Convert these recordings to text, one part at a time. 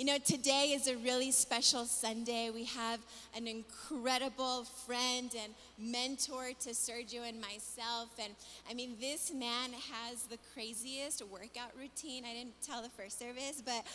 Today is a really special Sunday. We have an incredible friend and mentor to Sergio and myself. And this man has the craziest workout routine. I didn't tell the first service, but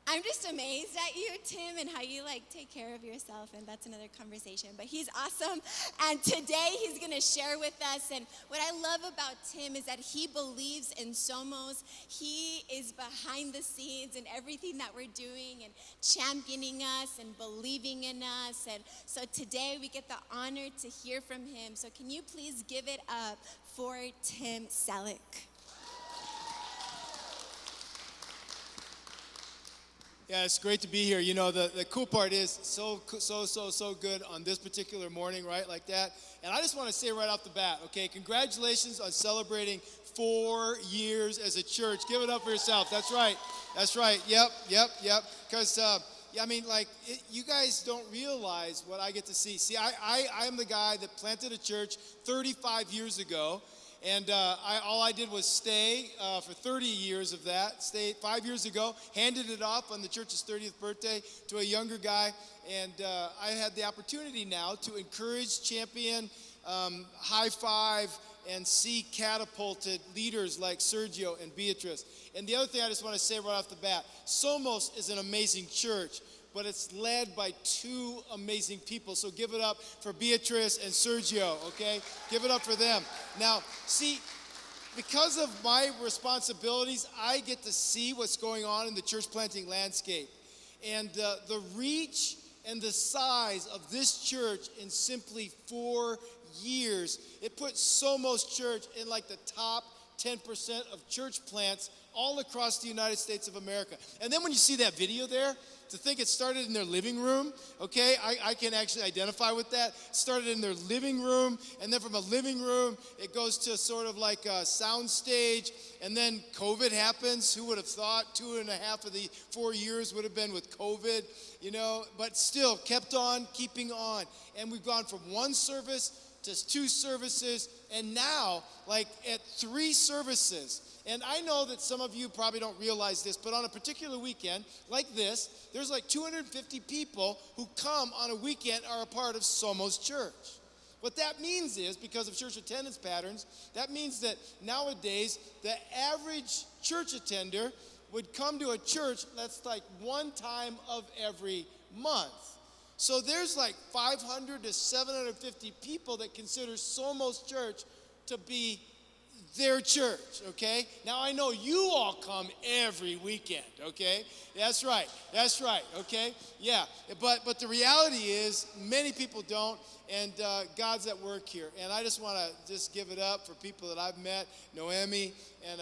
I'm just amazed at you, Tim, and how you take care of yourself, and that's another conversation. But he's awesome, and today he's going to share with us. And what I love about Tim is that he believes in SOMOS. He is behind the scenes in everything that we're doing and championing us and believing in us. And so today we get the honor to hear from him. So can you please give it up for Tim Selleck? Yeah, it's great to be here. The cool part is so good on this particular morning, right, like that. And I just want to say right off the bat, okay, congratulations on celebrating 4 years as a church. Give it up for yourself. That's right. Yep. Because, you guys don't realize what I get to see. See, I'm the guy that planted a church 35 years ago. And all I did was stay for 30 years of that. Stayed 5 years ago, handed it off on the church's 30th birthday to a younger guy. And I had the opportunity now to encourage, champion, high five, and see catapulted leaders like Sergio and Beatrice. And the other thing I just want to say right off the bat, SOMOS is an amazing church, but it's led by 2 amazing people. So give it up for Beatrice and Sergio, okay? Give it up for them. Now, see, because of my responsibilities, I get to see what's going on in the church planting landscape. And the reach and the size of this church in simply 4 years, it puts SOMOS Church in the top 10% of church plants all across the United States of America. And then when you see that video there, to think it started in their living room, okay? I can actually identify with that. It started in their living room, and then from a living room, it goes to sort of like a sound stage, and then COVID happens. Who would have thought 2.5 of the 4 years would have been with COVID, But still, kept on, keeping on. And we've gone from 1 service to 2 services, and now, at 3 services. And I know that some of you probably don't realize this, but on a particular weekend like this, there's 250 people who come on a weekend are a part of SOMOS Church. What that means is, because of church attendance patterns, that means that nowadays the average church attender would come to a church that's 1 time of every month. So there's 500 to 750 people that consider SOMOS Church to be their church, okay? Now, I know you all come every weekend, okay? That's right, okay? Yeah, but the reality is many people don't, and God's at work here. And I just want to give it up for people that I've met, Noemi and,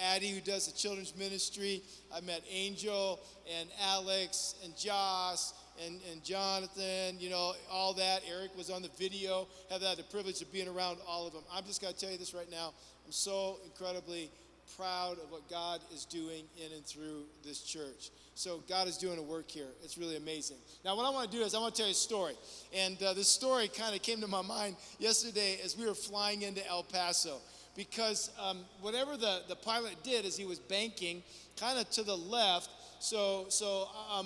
Addie, who does the children's ministry. I met Angel and Alex and Joss and Jonathan, all that. Eric was on the video. Have had the privilege of being around all of them. I'm just going to tell you this right now. I'm so incredibly proud of what God is doing in and through this church. So God is doing a work here. It's really amazing. Now, what I want to do is I want to tell you a story. And this story kind of came to my mind yesterday as we were flying into El Paso. Because whatever the pilot did is he was banking kind of to the left. So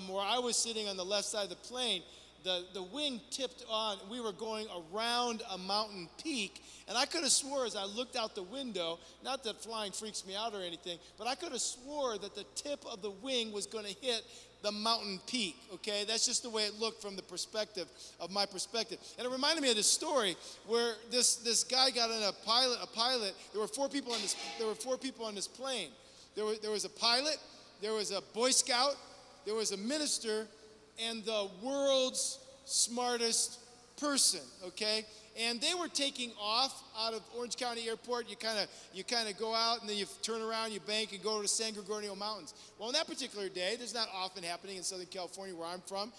where I was sitting on the left side of the plane, the wing tipped on. We were going around a mountain peak, and I could have swore as I looked out the window, not that flying freaks me out or anything, but I could have swore that the tip of the wing was going to hit the mountain peak, okay? That's just the way it looked from the perspective of my perspective. And it reminded me of this story where this guy got in a pilot. There were 4 people on this plane. There was a pilot, there was a Boy Scout, there was a minister, and the world's smartest person, okay? And they were taking off out of Orange County Airport. You kind of go out, and then you turn around, you bank, and go to the San Gorgonio Mountains. Well, on that particular day, there's not often happening in Southern California, where I'm from,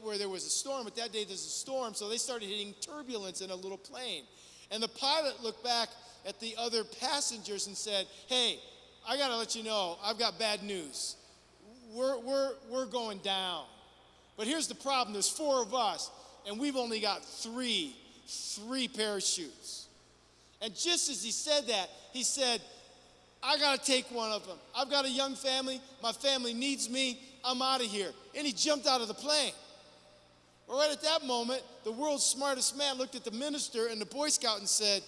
where there was a storm. But that day, there's a storm, so they started hitting turbulence in a little plane. And the pilot looked back at the other passengers and said, "Hey, I got to let you know, I've got bad news. We're going down. But here's the problem. There's 4 of us, and we've only got 3 parachutes." And just as he said that, he said, "I got to take one of them. I've got a young family. My family needs me. I'm out of here. And he jumped out of the plane. Well, right at that moment, the world's smartest man looked at the minister and the Boy Scout and said,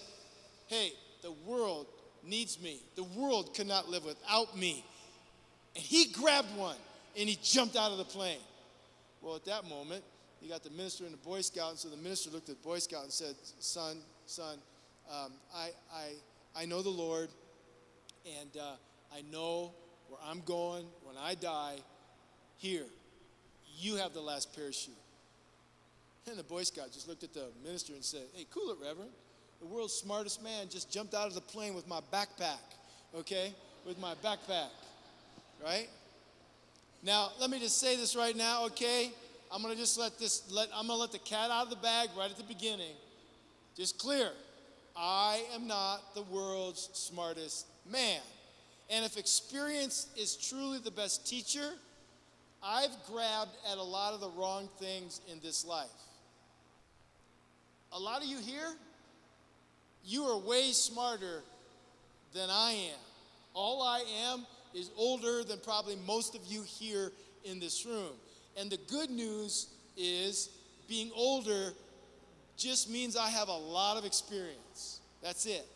hey, the world needs me. The world cannot live without me. And he grabbed one and he jumped out of the plane. Well, at that moment, you got the minister and the Boy Scout, and so the minister looked at the Boy Scout and said, son, I know the Lord, and I know where I'm going when I die. Here, you have the last parachute. And the Boy Scout just looked at the minister and said, hey, cool it, Reverend. The world's smartest man just jumped out of the plane with my backpack, okay? With my backpack, right? Now, let me just say this right now, okay? I'm gonna just let the cat out of the bag right at the beginning. Just clear. I am not the world's smartest man. And if experience is truly the best teacher, I've grabbed at a lot of the wrong things in this life. A lot of you here, you are way smarter than I am. All I am is older than probably most of you here in this room. And the good news is being older just means I have a lot of experience. That's it.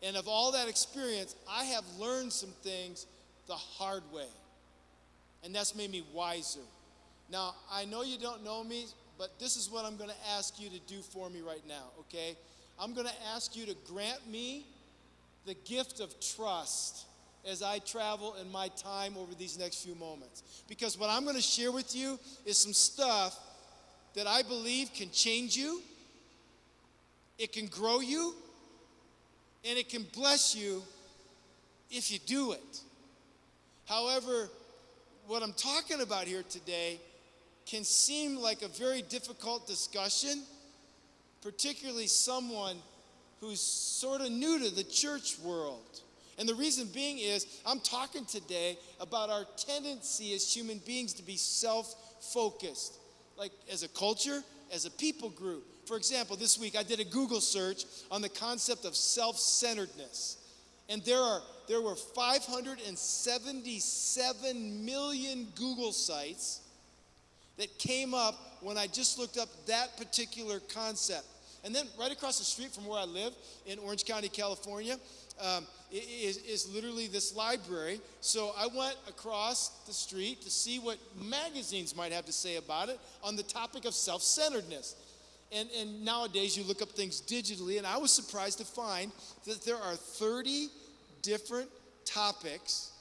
And of all that experience, I have learned some things the hard way. And that's made me wiser. Now, I know you don't know me, but this is what I'm going to ask you to do for me right now, okay? I'm going to ask you to grant me the gift of trust as I travel in my time over these next few moments. Because what I'm going to share with you is some stuff that I believe can change you, it can grow you, and it can bless you if you do it. However, what I'm talking about here today can seem like a very difficult discussion, particularly someone who's sort of new to the church world. And the reason being is I'm talking today about our tendency as human beings to be self-focused, like as a culture, as a people group. For example, this week I did a Google search on the concept of self-centeredness. And there were 577 million Google sites that came up when I just looked up that particular concept. And then right across the street from where I live in Orange County, California, is literally this library. So I went across the street to see what magazines might have to say about it on the topic of self-centeredness. And nowadays you look up things digitally, and I was surprised to find that there are 30 different topics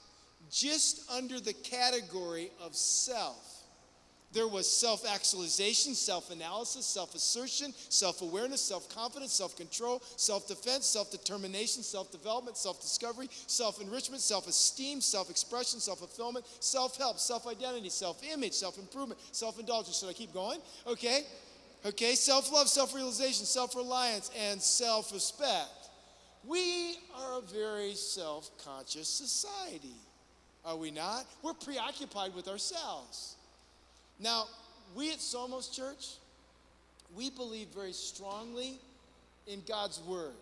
just under the category of self. There was self-actualization, self-analysis, self-assertion, self-awareness, self-confidence, self-control, self-defense, self-determination, self-development, self-discovery, self-enrichment, self-esteem, self-expression, self-fulfillment, self-help, self-identity, self-image, self-improvement, self-indulgence. Should I keep going? Okay, self-love, self-realization, self-reliance, and self-respect. We are a very self-conscious society, are we not? We're preoccupied with ourselves. Now, we at SOMOS Church, we believe very strongly in God's Word.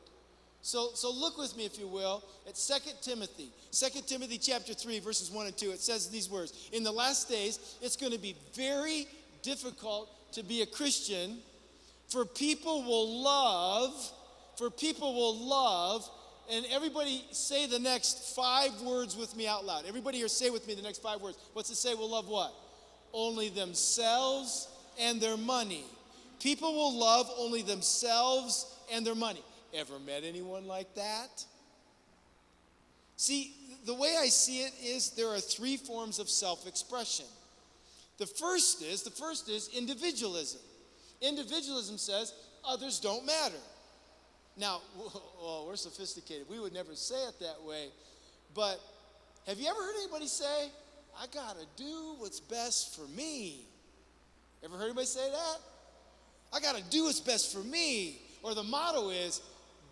So look with me, if you will, at 2 Timothy. 2 Timothy chapter 3, verses 1 and 2. It says these words: in the last days, it's going to be very difficult to be a Christian, for people will love, and everybody say the next 5 words with me out loud. Everybody here say with me the next 5 words. What's it say? Will love what? Only themselves and their money. People will love only themselves and their money. Ever met anyone like that? See, the way I see it is there are 3 forms of self-expression. The first is individualism. Individualism says others don't matter. Now, well, we're sophisticated. We would never say it that way. But have you ever heard anybody say, I gotta do what's best for me? Ever heard anybody say that? I gotta do what's best for me. Or the motto is,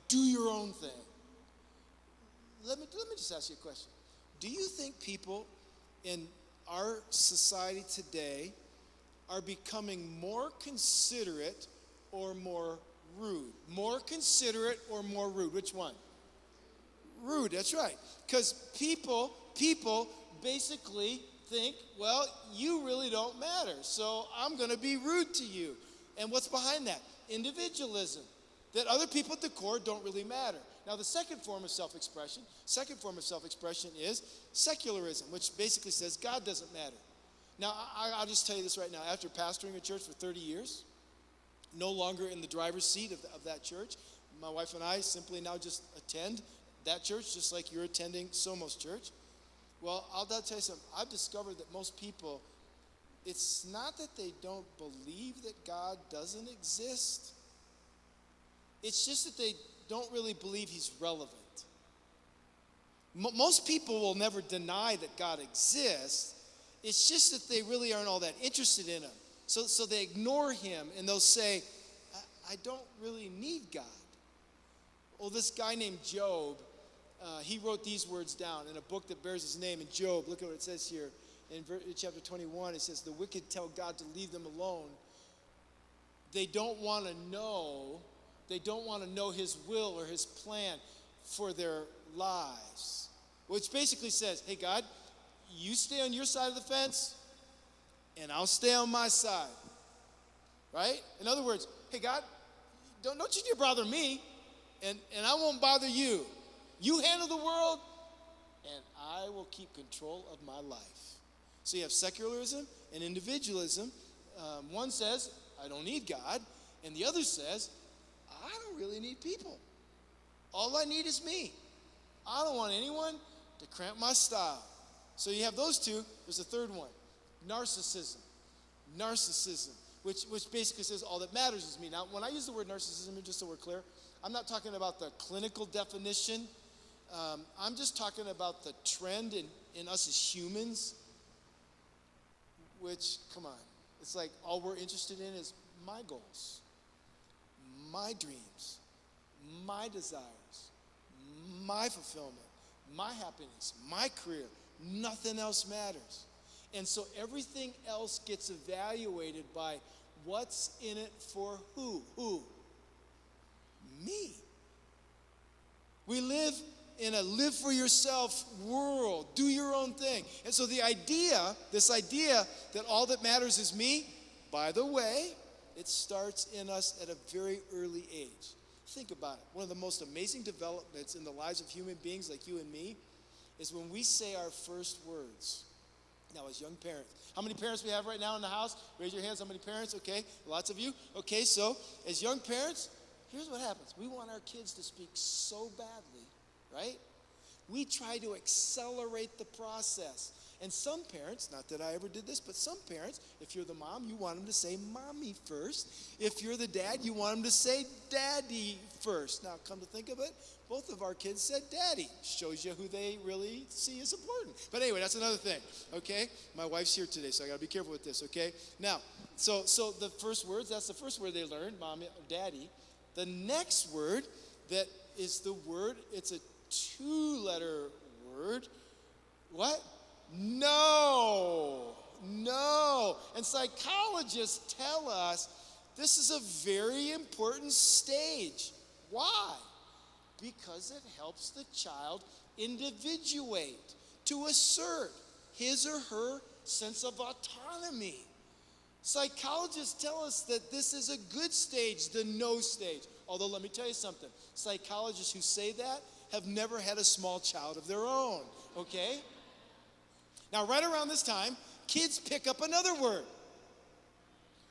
do your own thing. Let me just ask you a question. Do you think people in our society today are becoming more considerate or more rude? More considerate or more rude? Which one? Rude, that's right. Because people basically think, well, you really don't matter, so I'm going to be rude to you. And what's behind that? Individualism. That other people at the core don't really matter. Now, the second form of self-expression is secularism, which basically says God doesn't matter. Now, I'll just tell you this right now. After pastoring a church for 30 years, no longer in the driver's seat of that church, my wife and I simply now just attend that church, just like you're attending SOMOS Church. Well, I'll tell you something. I've discovered that most people, it's not that they don't believe that God doesn't exist. It's just that they don't really believe he's relevant. Most people will never deny that God exists. It's just that they really aren't all that interested in him. So they ignore him, and they'll say, I don't really need God. Well, this guy named Job, he wrote these words down in a book that bears his name. In Job, look at what it says here. In chapter 21, it says, the wicked tell God to leave them alone. They don't want to know his will or his plan for their lives. Which basically says, hey, God, you stay on your side of the fence, and I'll stay on my side. Right? In other words, hey, God, don't you dare bother me, and I won't bother you. You handle the world, and I will keep control of my life. So you have secularism and individualism. One says, I don't need God, and the other says, I don't really need people. All I need is me. I don't want anyone to cramp my style. So you have those two. There's a third one, narcissism. Narcissism, which basically says all that matters is me. Now, when I use the word narcissism, just so we're clear, I'm not talking about the clinical definition. I'm just talking about the trend in us as humans, which, come on, it's like all we're interested in is my goals, my dreams, my desires, my fulfillment, my happiness, my career. Nothing else matters. And so everything else gets evaluated by what's in it for who? Who? Me. We live in a live for yourself world. Do your own thing. And so this idea that all that matters is me, by the way, it starts in us at a very early age. Think about it. One of the most amazing developments in the lives of human beings like you and me is when we say our first words. Now, as young parents, how many parents we have right now in the house? Raise your hands. How many parents? Okay, lots of you. Okay, so as young parents, here's what happens. We want our kids to speak so badly, right? We try to accelerate the process. And some parents, not that I ever did this, but some parents, if you're the mom, you want them to say mommy first. If you're the dad, you want them to say daddy first. Now, come to think of it, both of our kids said daddy. Shows you who they really see as important. But anyway, that's another thing, okay? My wife's here today, so I got to be careful with this, okay? Now, so the first words, that's the first word they learned, mommy or daddy. The next word that is the word, it's a two-letter word. What? No. And psychologists tell us this is a very important stage. Why? Because it helps the child individuate, to assert his or her sense of autonomy. Psychologists tell us that this is a good stage, the no stage. Although, let me tell you something. Psychologists who say that have never had a small child of their own, okay? Now, right around this time, kids pick up another word.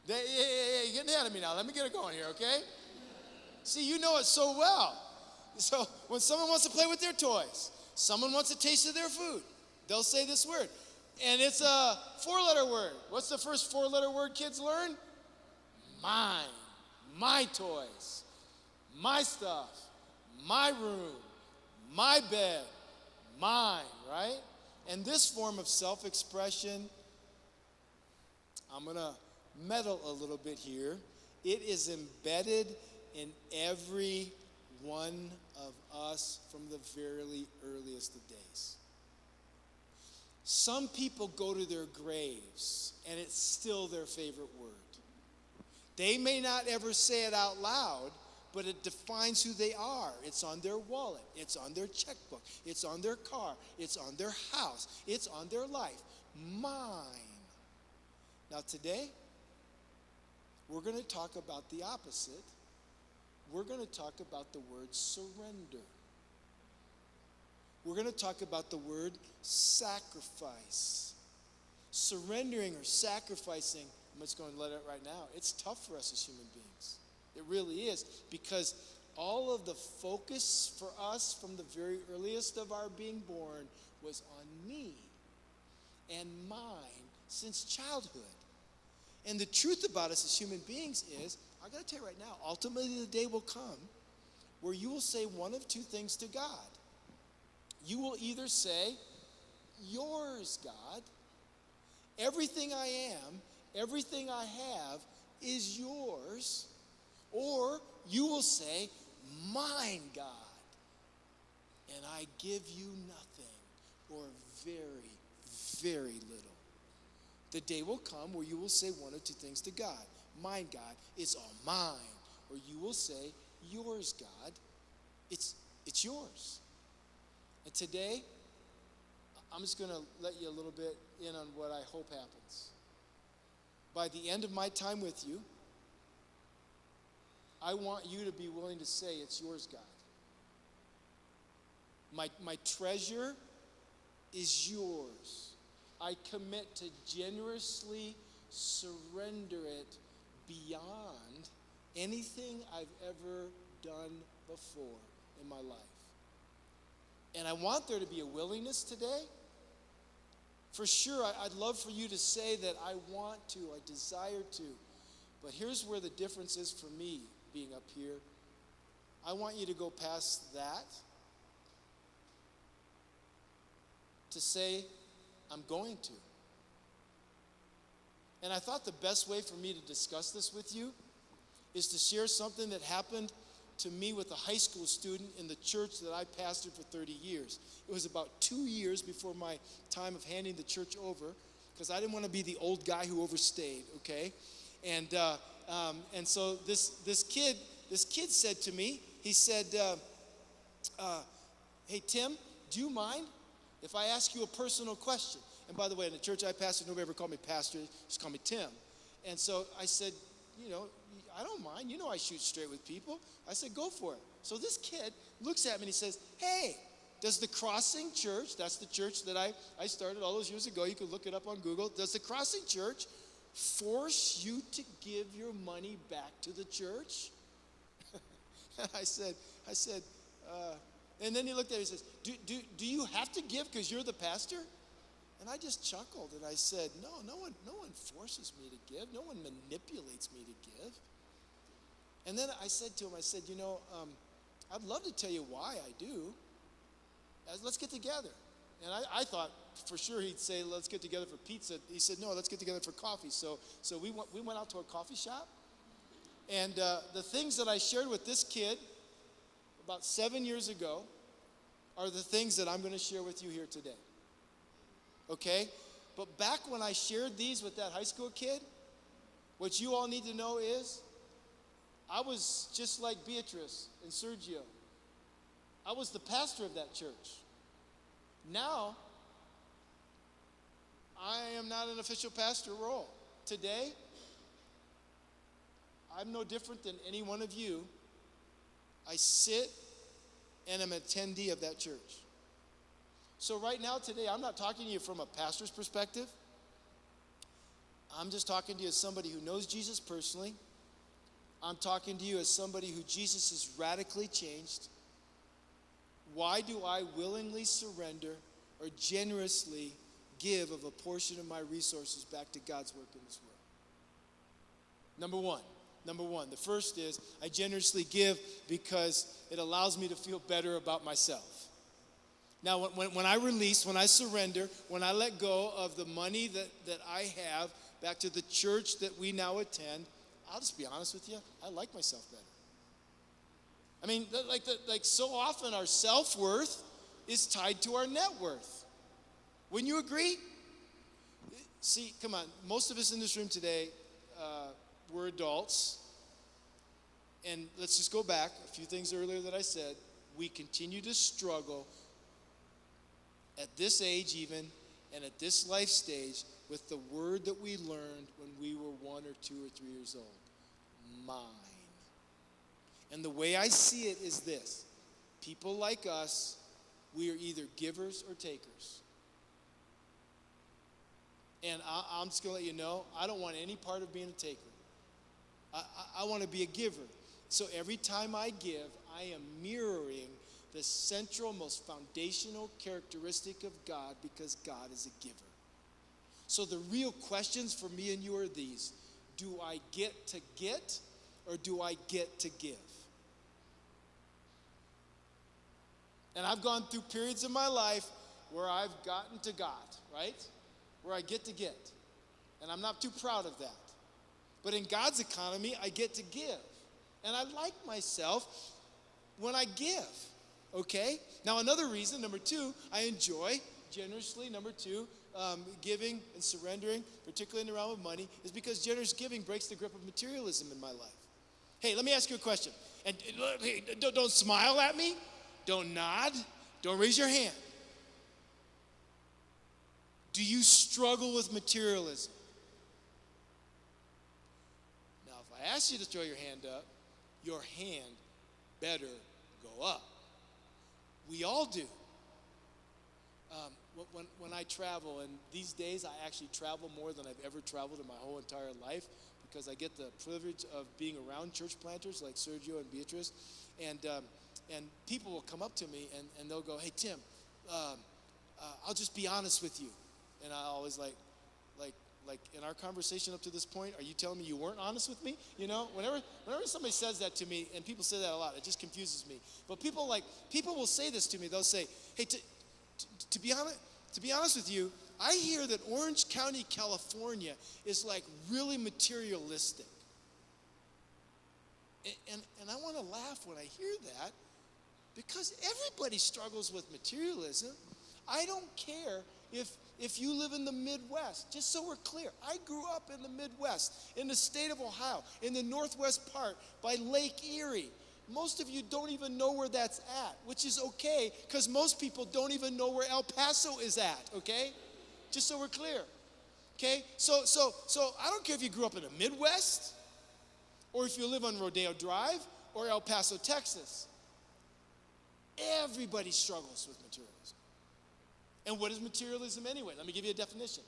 You're getting ahead of me now. Let me get it going here, okay? See, you know it so well. So when someone wants to play with their toys, someone wants a taste of their food, they'll say this word. And it's a four-letter word. What's the first four-letter word kids learn? Mine. My toys. My stuff. My room. My bed. Mine, right? And this form of self-expression, I'm going to meddle a little bit here. It is embedded in every one of us from the very earliest of days. Some people go to their graves, and it's still their favorite word. They may not ever say it out loud, but it defines who they are. It's on their wallet. It's on their checkbook. It's on their car. It's on their house. It's on their life. mine. Now today, we're going to talk about the opposite. We're going to talk about the word surrender. We're going to talk about the word sacrifice. Surrendering or sacrificing, I'm just going to let it right now. It's tough for us as human beings. It really is, because all of the focus for us from the very earliest of our being born was on me and mine since childhood. And the truth about us as human beings is, I got to tell you right now, ultimately the day will come where you will say one of two things to God. You will either say, yours, God. Everything I am, everything I have is yours. Or you will say, mine, God. And I give you nothing or very, very little. The day will come where you will say one of two things to God. Mine, God, it's all mine. Or you will say, yours, God, it's yours. And today, I'm just going to let you a little bit in on what I hope happens. By the end of my time with you, I want you to be willing to say, it's yours, God. My treasure is yours. I commit to generously surrender it beyond anything I've ever done before in my life. And I want there to be a willingness today. For sure, I'd love for you to say that I want to, I desire to. But here's where the difference is for me being up here. I want you to go past that to say, I'm going to. And I thought the best way for me to discuss this with you is to share something that happened to me with a high school student in the church that I pastored for 30 years. It was about 2 years before my time of handing the church over, because I didn't want to be the old guy who overstayed, okay? And so this kid said to me, he said, hey, Tim, do you mind if I ask you a personal question? And by the way, in the church I pastored, nobody ever called me pastor, just called me Tim. And so I said, I don't mind. You know I shoot straight with people. I said, go for it. So this kid looks at me and he says, hey, does the Crossing Church, that's the church that I started all those years ago, you can look it up on Google, does the Crossing Church force you to give your money back to the church? And I said, and then he looked at me and says, do you have to give because you're the pastor? And I just chuckled and I said, no one forces me to give. No one manipulates me to give. And then I said to him, I'd love to tell you why I do. Let's get together. And I thought for sure he'd say, let's get together for pizza. He said, no, let's get together for coffee. So we went out to a coffee shop. And the things that I shared with this kid about 7 years ago are the things that I'm going to share with you here today. Okay? But back when I shared these with that high school kid, what you all need to know is I was just like Beatrice and Sergio. I was the pastor of that church. Now, I am not an official pastor role. Today, I'm no different than any one of you. I sit and am an attendee of that church. So right now, today, I'm not talking to you from a pastor's perspective. I'm just talking to you as somebody who knows Jesus personally. I'm talking to you as somebody who Jesus has radically changed. Why do I willingly surrender or generously give of a portion of my resources back to God's work in this world? Number one, the first is I generously give because it allows me to feel better about myself. Now, when I release, when I surrender, when I let go of the money that I have back to the church that we now attend, I'll just be honest with you, I like myself better. I mean, like so often our self-worth is tied to our net worth. Wouldn't you agree? See, come on, most of us in this room today, we're adults. And let's just go back a few things earlier that I said. We continue to struggle at this age even and at this life stage with the word that we learned when we were 1 or 2 or 3 years old. Mine. And the way I see it is this. People like us, we are either givers or takers. And I'm just going to let you know, I don't want any part of being a taker. I want to be a giver. So every time I give, I am mirroring the central, most foundational characteristic of God, because God is a giver. So the real questions for me and you are these. Do I get to get, or do I get to give? And I've gone through periods of my life where I've gotten to God, right? Where I get to get. And I'm not too proud of that. But in God's economy, I get to give. And I like myself when I give, okay? Now, another reason, number 2, I enjoy generously, number 2, giving and surrendering, particularly in the realm of money, is because generous giving breaks the grip of materialism in my life. Hey, let me ask you a question. And hey, don't smile at me. Don't nod. Don't raise your hand. Do you struggle with materialism? Now, if I ask you to throw your hand up, your hand better go up. We all do. When I travel, and these days I actually travel more than I've ever traveled in my whole entire life, because I get the privilege of being around church planters like Sergio and Beatrice, and people will come up to me and they'll go, "Hey Tim, I'll just be honest with you," and I always like in our conversation up to this point, are you telling me you weren't honest with me? You know, whenever somebody says that to me, and people say that a lot, it just confuses me. But people will say this to me. They'll say, "Hey, to be honest with you, I hear that Orange County, California is like really materialistic." And I want to laugh when I hear that, because everybody struggles with materialism. I don't care if you live in the Midwest. Just so we're clear, I grew up in the Midwest, in the state of Ohio, in the northwest part by Lake Erie. Most of you don't even know where that's at, which is okay, because most people don't even know where El Paso is at, okay? Just so we're clear, okay? So I don't care if you grew up in the Midwest, or if you live on Rodeo Drive, or El Paso, Texas. Everybody struggles with materialism. And what is materialism anyway? Let me give you a definition.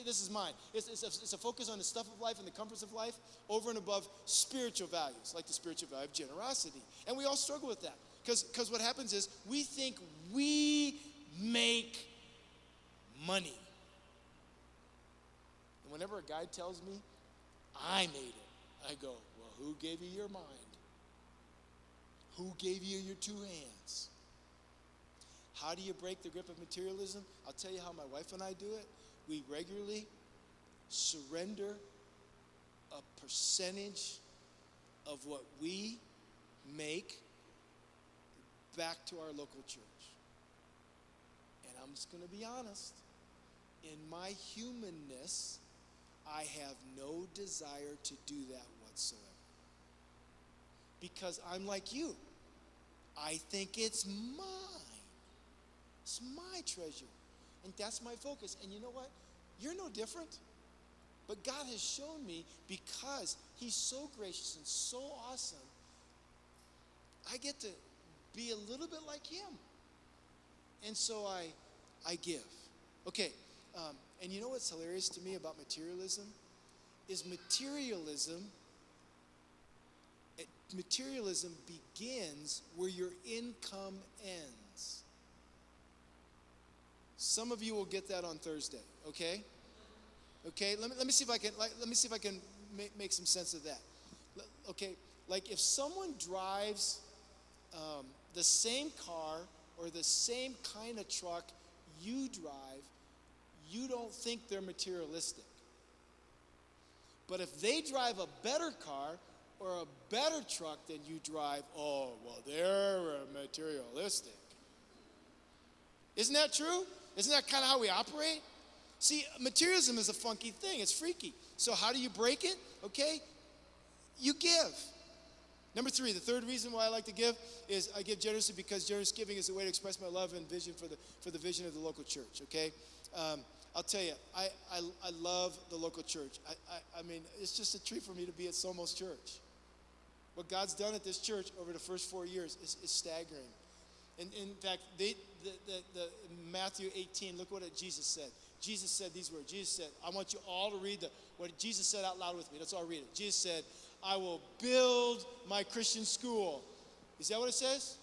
This is mine. It's a focus on the stuff of life and the comforts of life over and above spiritual values, like the spiritual value of generosity. And we all struggle with that. Because what happens is we think we make money. And whenever a guy tells me, "I made it," I go, "Well, who gave you your mind? Who gave you your 2 hands?" How do you break the grip of materialism? I'll tell you how my wife and I do it. We regularly surrender a percentage of what we make back to our local church. And I'm just going to be honest. In my humanness, I have no desire to do that whatsoever. Because I'm like you. I think it's mine. It's my treasure. And that's my focus. And you know what? You're no different. But God has shown me, because He's so gracious and so awesome, I get to be a little bit like Him. And so I give. Okay, and you know what's hilarious to me about materialism? Is materialism begins where your income ends. Some of you will get that on Thursday, okay? Okay, let me see if I can make some sense of that. Okay, like if someone drives the same car or the same kind of truck you drive, you don't think they're materialistic. But if they drive a better car or a better truck than you drive, oh, well, they're materialistic. Isn't that true? Isn't that kind of how we operate? See, materialism is a funky thing. It's freaky. So how do you break it? Okay, you give. Number 3, the third reason why I like to give is I give generously because generous giving is a way to express my love and vision for the vision of the local church, okay? I'll tell you, I love the local church. I mean, it's just a treat for me to be at SOMOS Church. What God's done at this church over the first 4 years is staggering. And in fact, the Matthew 18, look what Jesus said. Jesus said these words. Jesus said, I want you all to read what Jesus said out loud with me. Let's all read it. Jesus said, I will build my Christian school. Is that what it says?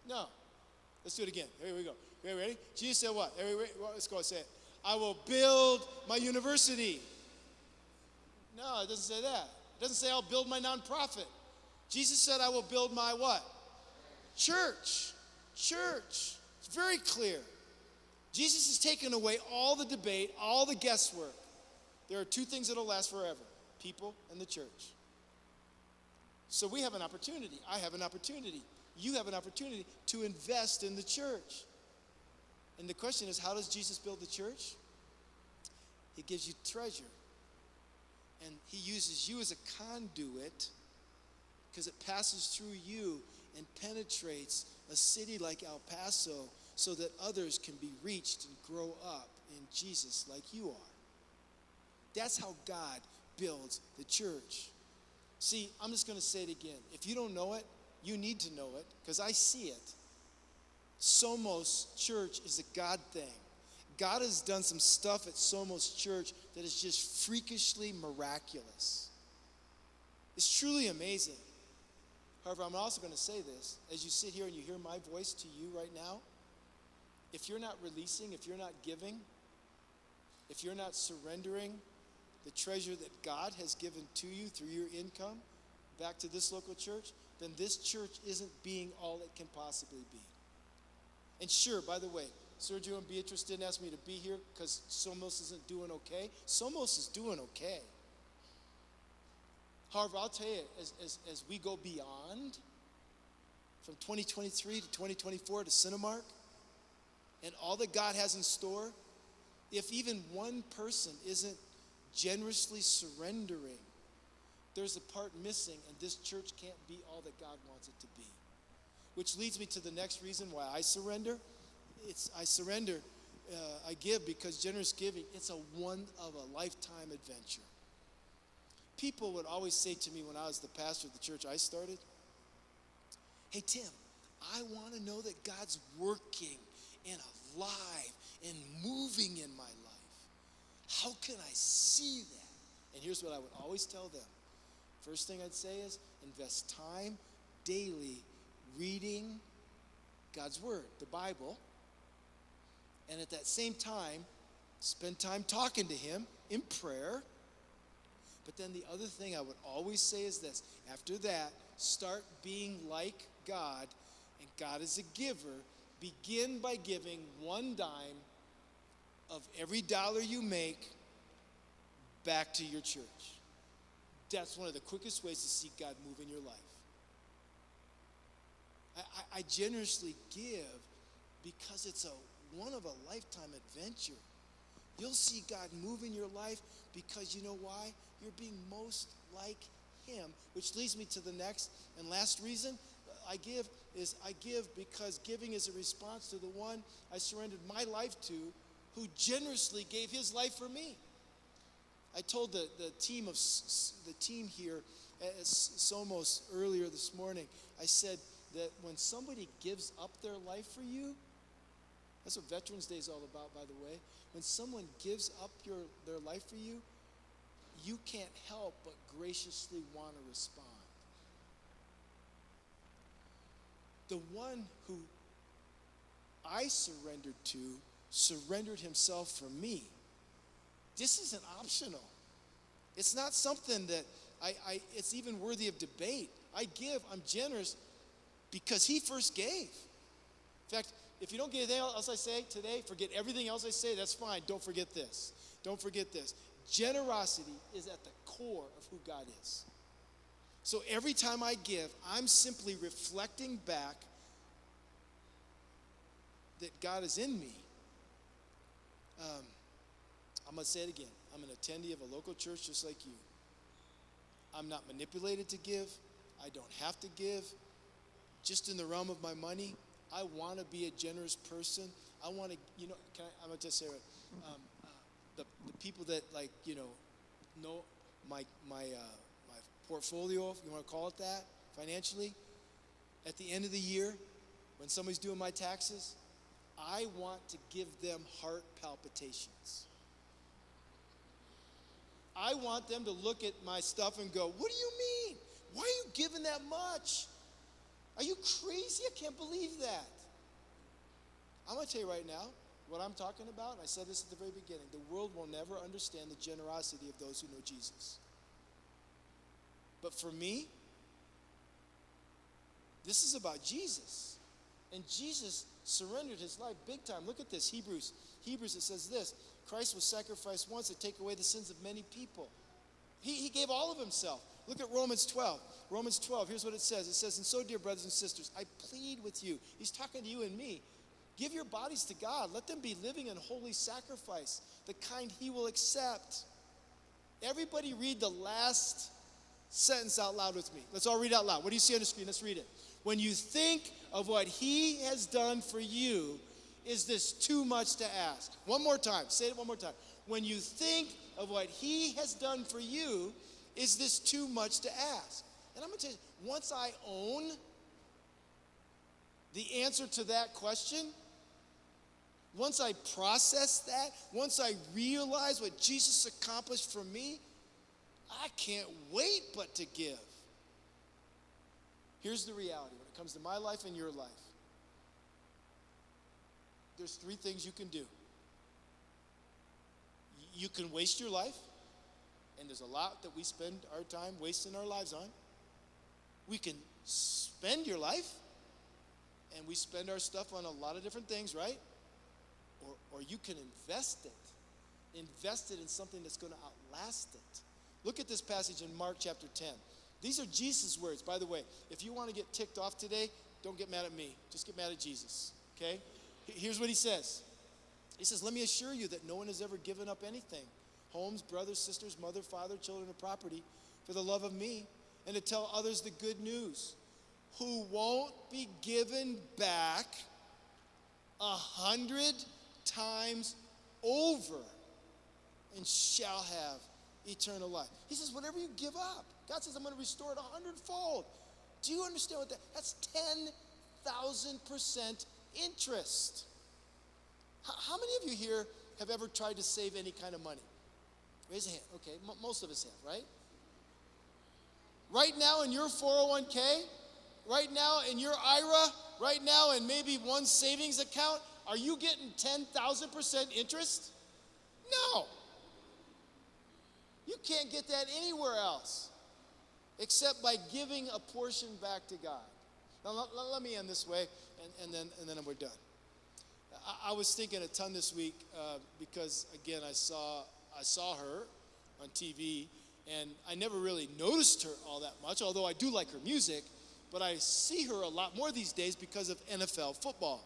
No. Let's do it again. Here we go. You ready? Jesus said what? Let's go say it. I will build my university. No, it doesn't say that. It doesn't say I'll build my nonprofit. Jesus said I will build my what? Church. Church. It's very clear. Jesus has taken away all the debate, all the guesswork. There are two things that will last forever: people and the church. So we have an opportunity. I have an opportunity. You have an opportunity to invest in the church. And the question is, how does Jesus build the church? He gives you treasure. And he uses you as a conduit because it passes through you and penetrates a city like El Paso so that others can be reached and grow up in Jesus like you are. That's how God builds the church. See, I'm just going to say it again. If you don't know it, you need to know it because I see it. SOMOS Church is a God thing. God has done some stuff at SOMOS Church that is just freakishly miraculous. It's truly amazing. However, I'm also going to say this. As you sit here and you hear my voice to you right now, if you're not releasing, if you're not giving, if you're not surrendering the treasure that God has given to you through your income back to this local church, then this church isn't being all it can possibly be. And sure, by the way, Sergio and Beatrice didn't ask me to be here because SOMOS isn't doing okay. SOMOS is doing okay. However, I'll tell you, as we go beyond from 2023 to 2024 to Cinemark and all that God has in store, if even one person isn't generously surrendering, there's a part missing, and this church can't be all that God wants it to be. Which leads me to the next reason why I surrender. I give because generous giving, it's a one-of-a-lifetime adventure. People would always say to me when I was the pastor of the church I started, hey, Tim, I want to know that God's working and alive and moving in my life. How can I see that? And here's what I would always tell them. First thing I'd say is invest time daily reading God's Word, the Bible, and at that same time, spend time talking to Him in prayer. But then the other thing I would always say is this. After that, start being like God, and God is a giver. Begin by giving $1 of every dollar you make back to your church. That's one of the quickest ways to see God move in your life. I generously give because it's a one-of-a-lifetime adventure. You'll see God move in your life because you know why? You're being most like Him, which leads me to the next and last reason I give because giving is a response to the one I surrendered my life to, who generously gave his life for me. I told the team here at SOMOS earlier this morning, I said that when somebody gives up their life for you, that's what Veterans Day is all about, by the way. When someone gives up their life for you, you can't help but graciously want to respond. The one who I surrendered to surrendered himself for me. This isn't optional. It's not something that it's even worthy of debate. I give, I'm generous because he first gave. In fact, if you don't get anything else I say today, forget everything else I say, that's fine. Don't forget this. Don't forget this. Generosity is at the core of who God is. So every time I give, I'm simply reflecting back that God is in me. I'm going to say it again. I'm an attendee of a local church just like you. I'm not manipulated to give. I don't have to give. Just in the realm of my money, I want to be a generous person. I want to, I'm going to just say it. the people that know my portfolio, if you want to call it that, financially, at the end of the year, when somebody's doing my taxes, I want to give them heart palpitations. I want them to look at my stuff and go, what do you mean? Why are you giving that much? Are you crazy? I can't believe that. I'm going to tell you right now, what I'm talking about, and I said this at the very beginning, the world will never understand the generosity of those who know Jesus. But for me, this is about Jesus. And Jesus surrendered his life big time. Look at this, Hebrews, it says this, Christ was sacrificed once to take away the sins of many people. He gave all of himself. Look at Romans 12. Romans 12, here's what it says. It says, and so, dear brothers and sisters, I plead with you. He's talking to you and me. Give your bodies to God. Let them be living and holy sacrifice, the kind he will accept. Everybody read the last sentence out loud with me. Let's all read out loud. What do you see on the screen? Let's read it. When you think of what he has done for you, is this too much to ask? One more time. Say it one more time. When you think of what he has done for you, is this too much to ask? And I'm going to tell you, once I own the answer to that question, once I process that, once I realize what Jesus accomplished for me, I can't wait but to give. Here's the reality when it comes to my life and your life. There's three things you can do. You can waste your life, and there's a lot that we spend our time wasting our lives on. We can spend your life, and we spend our stuff on a lot of different things, right? Or you can invest it. Invest it in something that's going to outlast it. Look at this passage in Mark chapter 10. These are Jesus' words. By the way, if you want to get ticked off today, don't get mad at me. Just get mad at Jesus, okay? Here's what he says. He says, let me assure you that no one has ever given up anything, homes, brothers, sisters, mother, father, children, or property, for the love of me, and to tell others the good news, who won't be given back 100 times over and shall have eternal life. He says, whatever you give up, God says, I'm going to restore it 100-fold. Do you understand what that? That's 10,000% interest. How many of you here have ever tried to save any kind of money? Raise a hand. Okay, most of us have, right? Right now in your 401k, right now in your IRA, right now in maybe one savings account, are you getting 10,000% interest? No. You can't get that anywhere else except by giving a portion back to God. Now, let me end this way, and then we're done. I was thinking a ton this week because, again, I saw her on TV, and I never really noticed her all that much, although I do like her music, but I see her a lot more these days because of NFL football.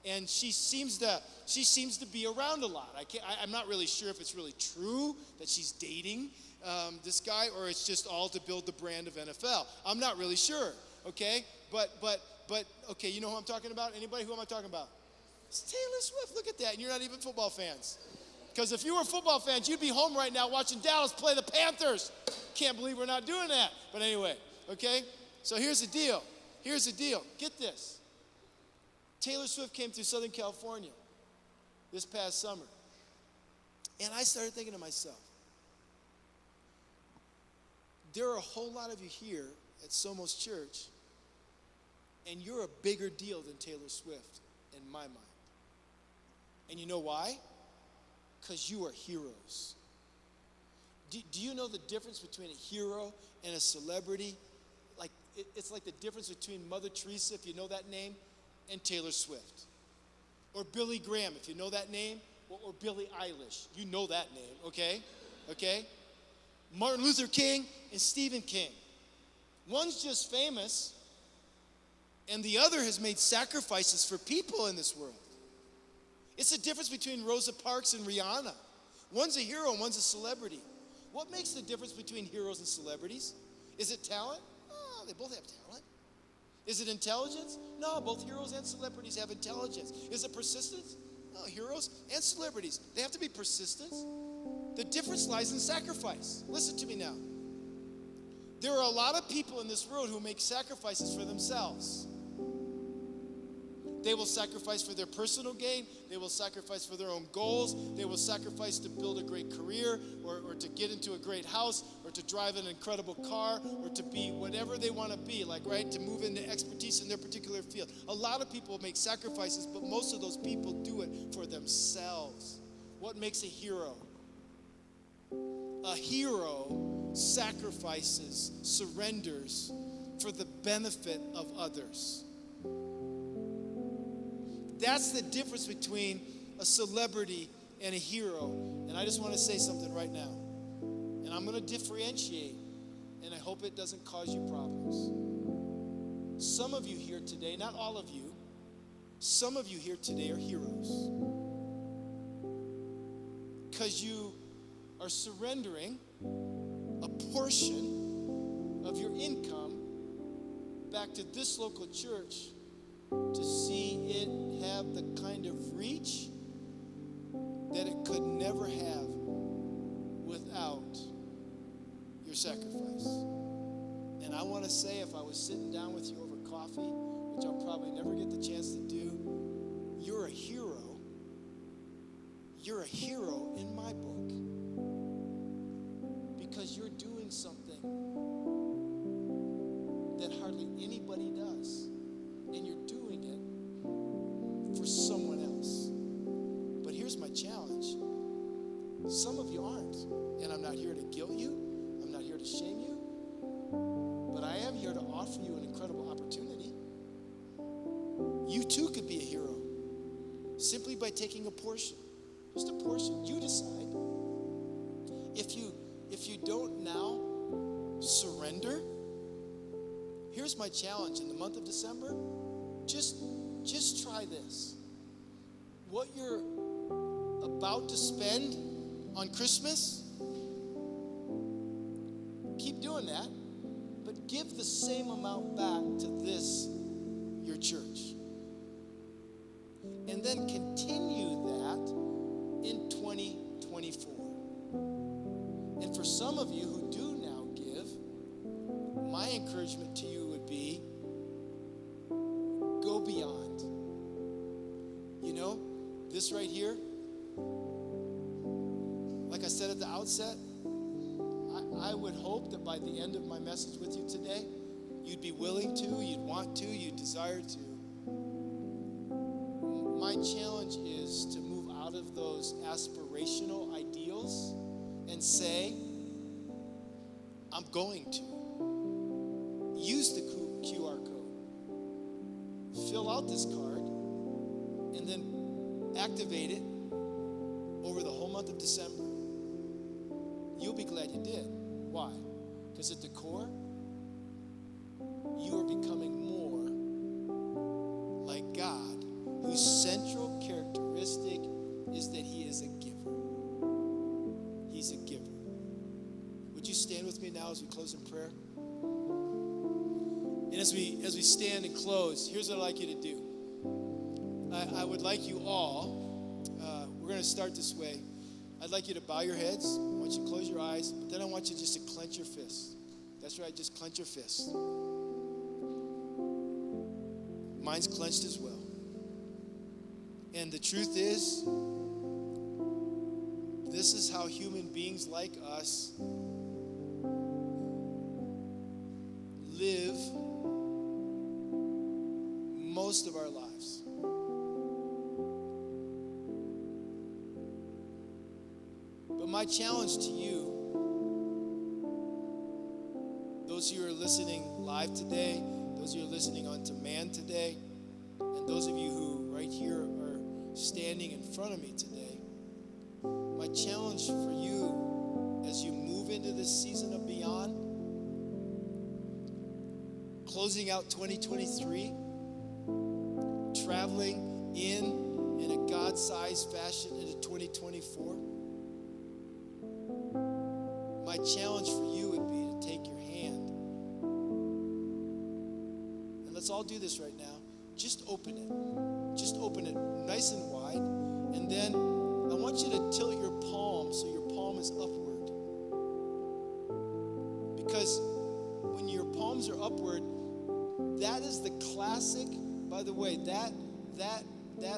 And she seems to be around a lot. I'm not really sure if it's really true that she's dating this guy, or it's just all to build the brand of NFL. I'm not really sure, okay? But okay, you know who I'm talking about? Anybody? Who am I talking about? It's Taylor Swift. Look at that, and you're not even football fans. Because if you were football fans, you'd be home right now watching Dallas play the Panthers. Can't believe we're not doing that. But anyway, okay? So here's the deal. Get this. Taylor Swift came through Southern California this past summer. And I started thinking to myself, there are a whole lot of you here at SOMOS Church, and you're a bigger deal than Taylor Swift in my mind. And you know why? Because you are heroes. Do you know the difference between a hero and a celebrity? Like it's like the difference between Mother Teresa, if you know that name, and Taylor Swift. Or Billy Graham, if you know that name, or Billie Eilish. You know that name, okay? Okay? Martin Luther King and Stephen King. One's just famous, and the other has made sacrifices for people in this world. It's the difference between Rosa Parks and Rihanna. One's a hero and one's a celebrity. What makes the difference between heroes and celebrities? Is it talent? Oh, they both have talent. Is it intelligence? No, both heroes and celebrities have intelligence. Is it persistence? No, heroes and celebrities, they have to be persistent. The difference lies in sacrifice. Listen to me now. There are a lot of people in this world who make sacrifices for themselves. They will sacrifice for their personal gain. They will sacrifice for their own goals. They will sacrifice to build a great career or to get into a great house or to drive an incredible car or to be whatever they want to be, like, right, to move into expertise in their particular field. A lot of people make sacrifices, but most of those people do it for themselves. What makes a hero? A hero sacrifices, surrenders for the benefit of others. That's the difference between a celebrity and a hero. And I just want to say something right now. And I'm going to differentiate, and I hope it doesn't cause you problems. Some of you here today, not all of you, some of you here today are heroes. Because you are surrendering a portion of your income back to this local church to see it have the kind of reach that it could never have without your sacrifice. And I want to say, if I was sitting down with you over coffee, which I'll probably never get the chance to do, you're a hero. You're a hero in my book because you're doing something that hardly anybody does. And you're doing it for someone else. But here's my challenge. Some of you aren't. And I'm not here to guilt you. I'm not here to shame you. But I am here to offer you an incredible opportunity. You too could be a hero simply by taking a portion. Just a portion. You decide. If you don't now surrender, here's my challenge in the month of December. Just try this. What you're about to spend on Christmas, keep doing that, but give the same amount back to this, your church. And then continue that in 2024. And for some of you who do now give, my encouragement to you would be, go beyond. You know, this right here, like I said at the outset, I would hope that by the end of my message with you today, you'd be willing to, you'd want to, you'd desire to. My challenge is to move out of those aspirational ideals and say, I'm going to. Use the QR code. Fill out this card and then activate it over the whole month of December. You'll be glad you did. Why? Because at the core, you are becoming more like God, whose central characteristic is that he is a giver. He's a giver. Would you stand with me now as we close in prayer? And as we stand and close, here's what I'd like you to do. I would like you all, we're going to start this way. I'd like you to bow your heads. I want you to close your eyes. But then I want you just to clench your fists. That's right, just clench your fists. Mine's clenched as well. And the truth is, this is how human beings like us live most of our lives. But my challenge to you, those of you who are listening live today, those of you who are listening on demand today, and those of you who right here are standing in front of me today, my challenge for you as you move into this season of beyond, closing out 2023, traveling in a God-sized fashion into 2024, my challenge for you would be to take your hand. And let's all do this right now. Just open it. Just open it nice and wide And then I want you to tilt your palm so your palm is upward. Because when your palms are upward, that is the classic, by the way, that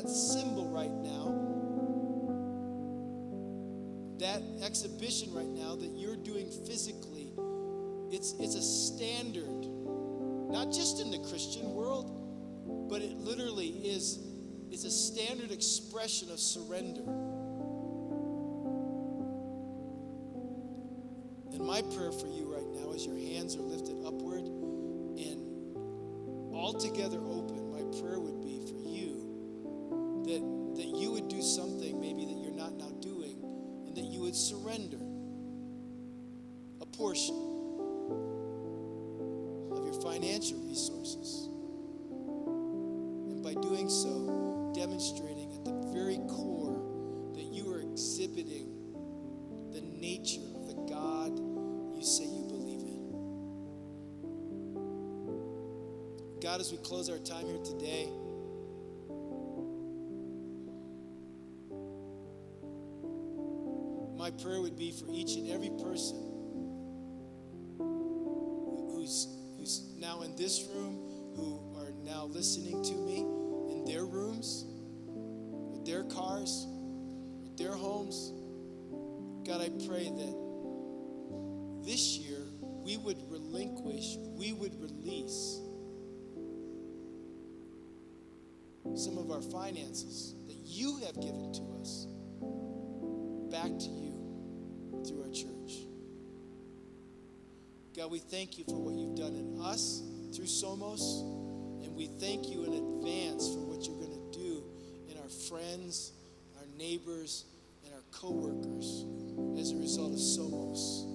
symbol right now, that exhibition right now that you're doing physically, it's a standard, not just in the Christian world, but it literally is a standard expression of surrender. And my prayer for you right now is your hands are lifted upward and altogether open. My prayer would be for you that you would do something maybe that you're not now doing, and that you would surrender a portion of your financial resources. And by doing so, demonstrating at the very core that you are exhibiting the nature of the God you say you believe in. God, as we close our time here today, my prayer would be for each and every person who's now in this room, who are now listening to me in their rooms, with their cars, with their homes. God, I pray that this year we would relinquish, we would release some of our finances that you have given to us back to you through our church. God, we thank you for what you've done in us through SOMOS, and we thank you in advance for what you're going to do in our friends, our neighbors, and our co-workers as a result of SOMOS,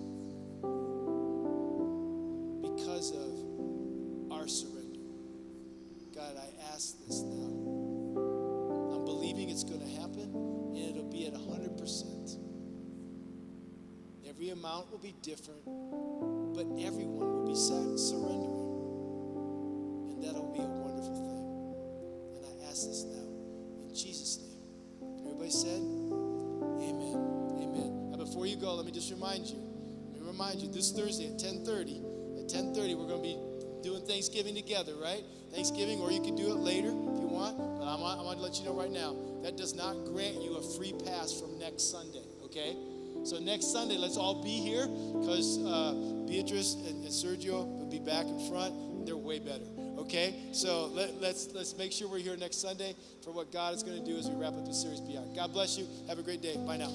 because of our surrender. God, I ask this now. I'm believing it's going to happen, and it'll be at 100%. Every amount will be different, but everyone will be surrendering. And that'll be a wonderful thing. And I ask this now in Jesus' name. Everybody said, amen. Amen. Now before you go, let me just remind you. This Thursday at 10:30. At 10:30, we're going to be doing Thanksgiving together, right? Thanksgiving, or you can do it later if you want. But I want to let you know right now, that does not grant you a free pass from next Sunday, okay? So next Sunday, let's all be here, because Beatrice and Sergio will be back in front. They're way better, okay? So let's make sure we're here next Sunday for what God is going to do as we wrap up the series Beyond. God bless you. Have a great day. Bye now.